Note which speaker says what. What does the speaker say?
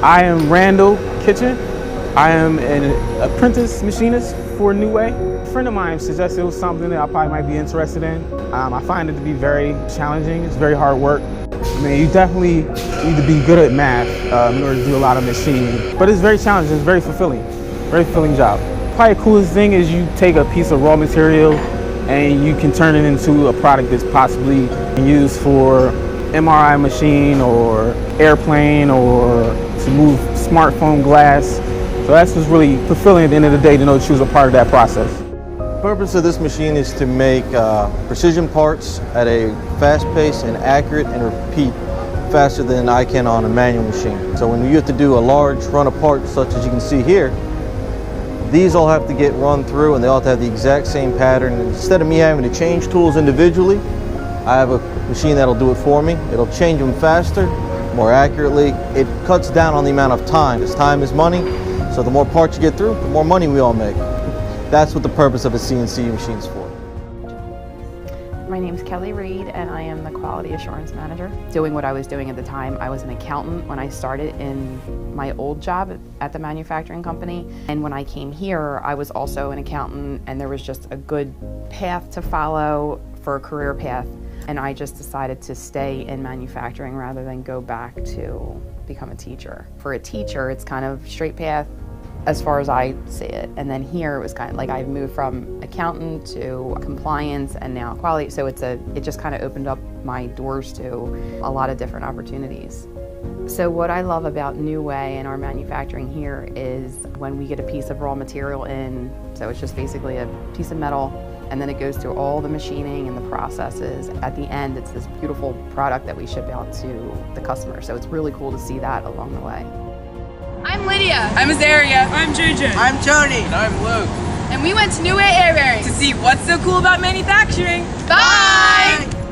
Speaker 1: I am Randall Kitchen. I am an apprentice machinist for New Way. A friend of mine suggested it was something that I probably might be interested in. I find it to be very challenging. It's very hard work. I mean, you definitely need to be good at math in order to do a lot of machining. But it's very challenging. It's very fulfilling job. Probably the coolest thing is you take a piece of raw material and you can turn it into a product that's possibly used for MRI machine or airplane or to move smartphone glass. So that's what's really fulfilling at the end of the day, to know that you was a part of that process.
Speaker 2: The purpose of this machine is to make precision parts at a fast pace and accurate and repeat faster than I can on a manual machine. So when you have to do a large run of parts such as you can see here, these all have to get run through and they all have to have the exact same pattern. Instead of me having to change tools individually, I have a machine that'll do it for me. It'll change them faster, more accurately. It cuts down on the amount of time, because time is money. So the more parts you get through, the more money we all make. That's what the purpose of a CNC machine is for.
Speaker 3: My name is Kelly Reed and I am the Quality Assurance Manager. Doing what I was doing at the time, I was an accountant when I started in my old job at the manufacturing company. And when I came here, I was also an accountant, and there was just a good path to follow for a career path. And I just decided to stay in manufacturing rather than go back to become a teacher. For a teacher, it's kind of straight path as far as I see it. And then here it was kind of like I moved from accountant to compliance and now quality. So it just kind of opened up my doors to a lot of different opportunities. So what I love about New Way and our manufacturing here is when we get a piece of raw material in, so it's just basically a piece of metal, and then it goes through all the machining and the processes. At the end, it's this beautiful product that we ship out to the customer. So it's really cool to see that along the way.
Speaker 4: I'm Lydia.
Speaker 5: I'm Azaria.
Speaker 6: I'm JJ.
Speaker 7: I'm Tony.
Speaker 8: And I'm Luke.
Speaker 4: And we went to New Way Air Bearings
Speaker 5: To see what's so cool about manufacturing.
Speaker 4: Bye!